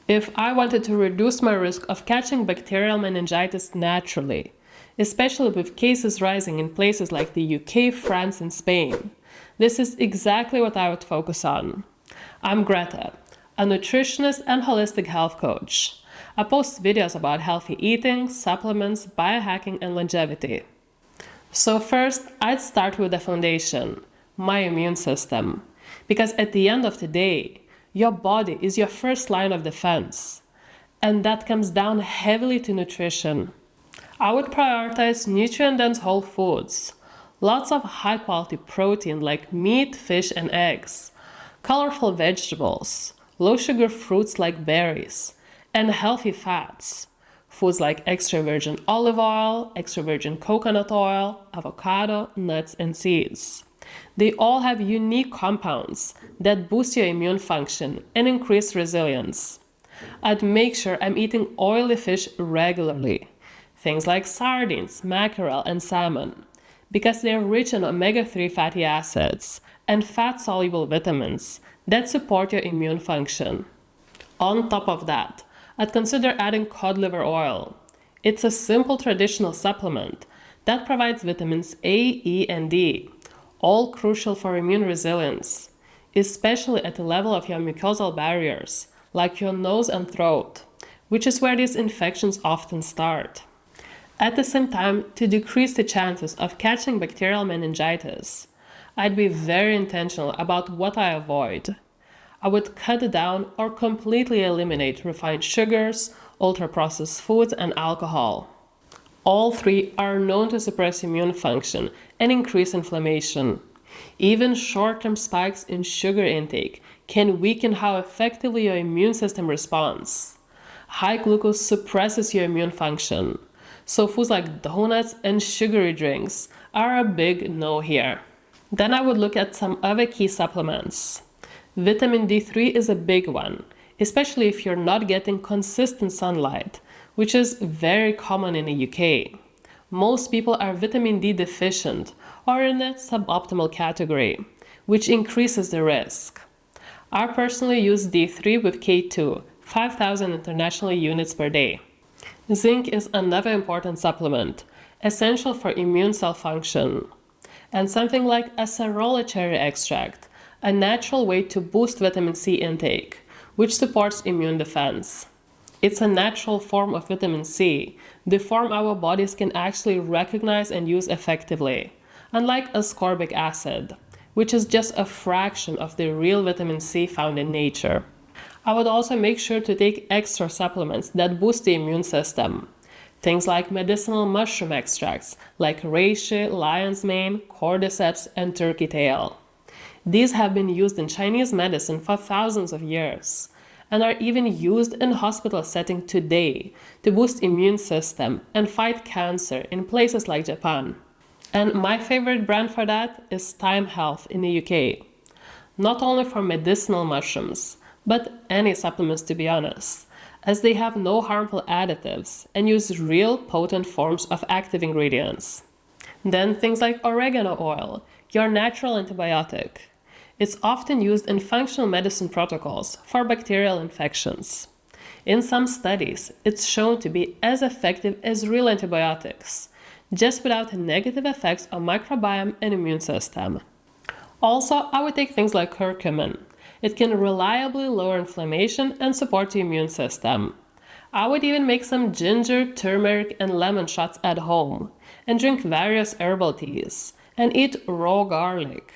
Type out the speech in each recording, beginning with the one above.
If I wanted to reduce my risk of catching bacterial meningitis naturally, especially with cases rising in places like the UK, France, and Spain, this is exactly what I would focus on. I'm Greta, a nutritionist and holistic health coach. I post videos about healthy eating, supplements, biohacking, and longevity. So first, I'd start with the foundation, my immune system. Because at the end of the day, your body is your first line of defense. And that comes down heavily to nutrition. I would prioritize nutrient-dense whole foods. Lots of high-quality protein like meat, fish, and eggs. Colorful vegetables. Low-sugar fruits like berries. And healthy fats. Foods like extra virgin olive oil, extra virgin coconut oil, avocado, nuts, and seeds. They all have unique compounds that boost your immune function and increase resilience. I'd make sure I'm eating oily fish regularly, things like sardines, mackerel, and salmon, because they're rich in omega-3 fatty acids and fat-soluble vitamins that support your immune function. On top of that, I'd consider adding cod liver oil. It's a simple traditional supplement that provides vitamins A, E, and D, all crucial for immune resilience, especially at the level of your mucosal barriers, like your nose and throat, which is where these infections often start. At the same time, to decrease the chances of catching bacterial meningitis, I'd be very intentional about what I avoid. I would cut down or completely eliminate refined sugars, ultra-processed foods, and alcohol. All three are known to suppress immune function and increase inflammation. Even short-term spikes in sugar intake can weaken how effectively your immune system responds. High glucose suppresses your immune function, so foods like donuts and sugary drinks are a big no here. Then I would look at some other key supplements. Vitamin D3 is a big one, especially if you're not getting consistent sunlight, which is very common in the UK. Most people are vitamin D deficient or in the suboptimal category, which increases the risk. I personally use D3 with K2, 5,000 international units per day. Zinc is another important supplement, essential for immune cell function. And something like acerola cherry extract, a natural way to boost vitamin C intake, which supports immune defense. It's a natural form of vitamin C, the form our bodies can actually recognize and use effectively, unlike ascorbic acid, which is just a fraction of the real vitamin C found in nature. I would also make sure to take extra supplements that boost the immune system. Things like medicinal mushroom extracts like reishi, lion's mane, cordyceps, and turkey tail. These have been used in Chinese medicine for thousands of years and are even used in hospital setting today to boost immune system and fight cancer in places like Japan. And my favorite brand for that is Thyme Health in the UK. Not only for medicinal mushrooms, but any supplements to be honest, as they have no harmful additives and use real potent forms of active ingredients. Then things like oregano oil, your natural antibiotic. It's often used in functional medicine protocols for bacterial infections. In some studies, it's shown to be as effective as real antibiotics, just without negative effects on microbiome and immune system. Also, I would take things like curcumin. It can reliably lower inflammation and support the immune system. I would even make some ginger, turmeric, and lemon shots at home, and drink various herbal teas, and eat raw garlic.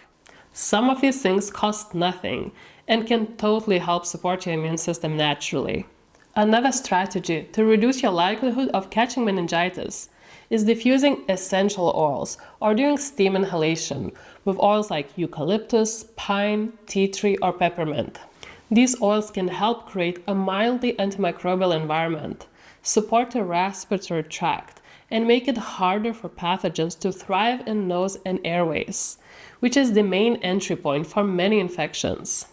Some of these things cost nothing and can totally help support your immune system naturally. Another strategy to reduce your likelihood of catching meningitis is diffusing essential oils or doing steam inhalation with oils like eucalyptus, pine, tea tree, or peppermint. These oils can help create a mildly antimicrobial environment, support the respiratory tract, and make it harder for pathogens to thrive in nose and airways, which is the main entry point for many infections.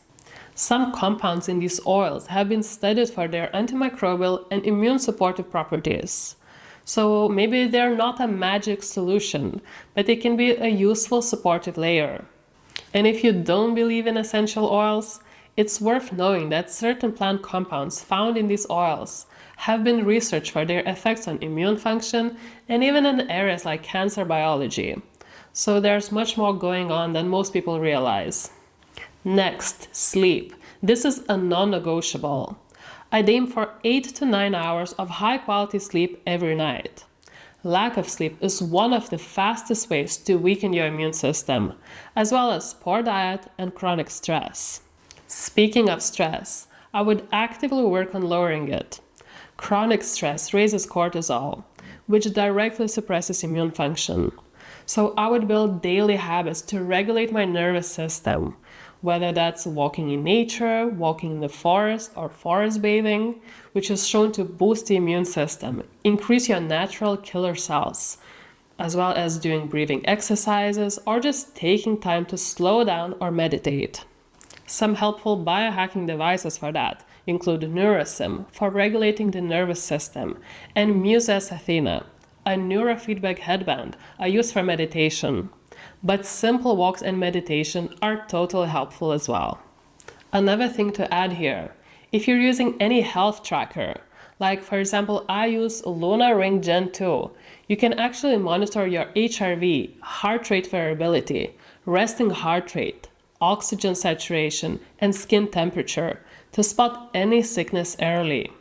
Some compounds in these oils have been studied for their antimicrobial and immune supportive properties. So maybe they're not a magic solution, but they can be a useful supportive layer. And if you don't believe in essential oils, It's worth knowing that certain plant compounds found in these oils have been researched for their effects on immune function and even in areas like cancer biology. So there's much more going on than most people realize. Next, sleep. This is a non-negotiable. I'd aim for 8 to 9 hours of high-quality sleep every night. Lack of sleep is one of the fastest ways to weaken your immune system, as well as poor diet and chronic stress. Speaking of stress, I would actively work on lowering it. Chronic stress raises cortisol, which directly suppresses immune function. So I would build daily habits to regulate my nervous system, whether that's walking in nature, walking in the forest, or forest bathing, which is shown to boost the immune system, increase your natural killer cells, as well as doing breathing exercises or just taking time to slow down or meditate. Some helpful biohacking devices for that include NeuroSim for regulating the nervous system and Muses Athena, a neurofeedback headband I use for meditation. But simple walks and meditation are totally helpful as well. Another thing to add here, if you're using any health tracker, like for example I use Luna Ring Gen 2, you can actually monitor your HRV, heart rate variability, resting heart rate, oxygen saturation, and skin temperature to spot any sickness early.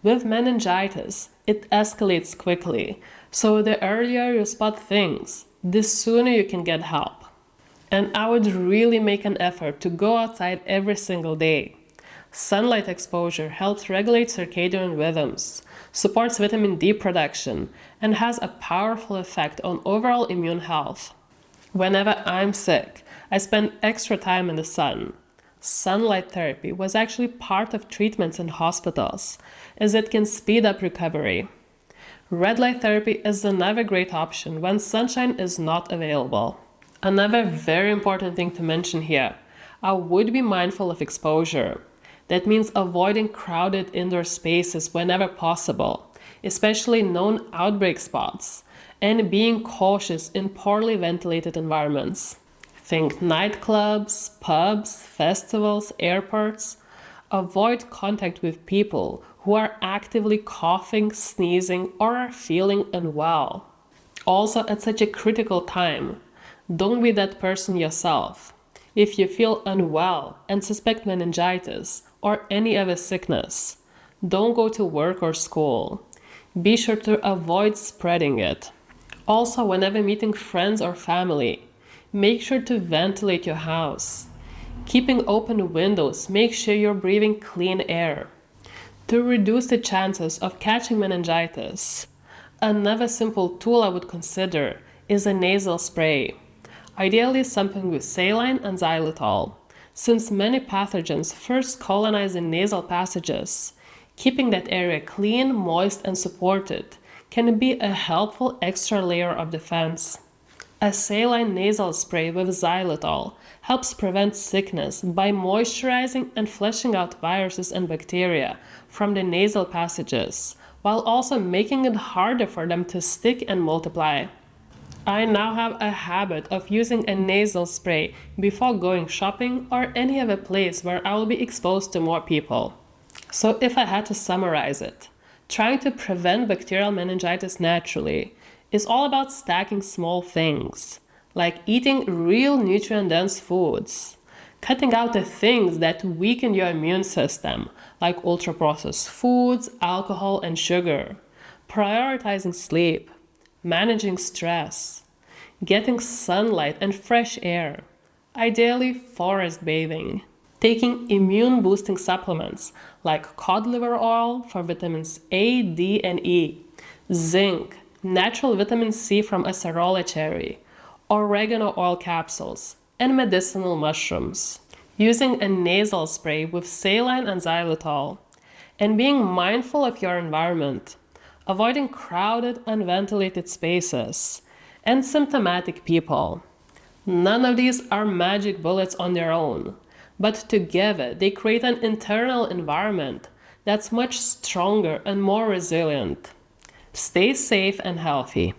With meningitis, it escalates quickly, so the earlier you spot things, the sooner you can get help. And I would really make an effort to go outside every single day. Sunlight exposure helps regulate circadian rhythms, supports vitamin D production, and has a powerful effect on overall immune health. Whenever I'm sick, I spend extra time in the sun. Sunlight therapy was actually part of treatments in hospitals, as it can speed up recovery. Red light therapy is another great option when sunshine is not available. Another very important thing to mention here, I would be mindful of exposure. That means avoiding crowded indoor spaces whenever possible, especially known outbreak spots, and being cautious in poorly ventilated environments. Think nightclubs, pubs, festivals, airports. Avoid contact with people who are actively coughing, sneezing, or are feeling unwell. Also, at such a critical time, don't be that person yourself. If you feel unwell and suspect meningitis or any other sickness, don't go to work or school. Be sure to avoid spreading it. Also, whenever meeting friends or family, make sure to ventilate your house. Keeping open windows, make sure you're breathing clean air. To reduce the chances of catching meningitis, another simple tool I would consider is a nasal spray. Ideally something with saline and xylitol, since many pathogens first colonize in nasal passages. Keeping that area clean, moist, and supported can be a helpful extra layer of defense. A saline nasal spray with xylitol helps prevent sickness by moisturizing and flushing out viruses and bacteria from the nasal passages, while also making it harder for them to stick and multiply. I now have a habit of using a nasal spray before going shopping or any other place where I will be exposed to more people. So if I had to summarize it, trying to prevent bacterial meningitis naturally is all about stacking small things, like eating real nutrient-dense foods, cutting out the things that weaken your immune system, like ultra-processed foods, alcohol, and sugar, prioritizing sleep, managing stress, getting sunlight and fresh air, ideally forest bathing, taking immune-boosting supplements like cod liver oil for vitamins A, D, and E, zinc, natural vitamin C from acerola cherry, oregano oil capsules, and medicinal mushrooms. Using a nasal spray with saline and xylitol, and being mindful of your environment, avoiding crowded, unventilated spaces, and symptomatic people. None of these are magic bullets on their own, but together they create an internal environment that's much stronger and more resilient. Stay safe and healthy.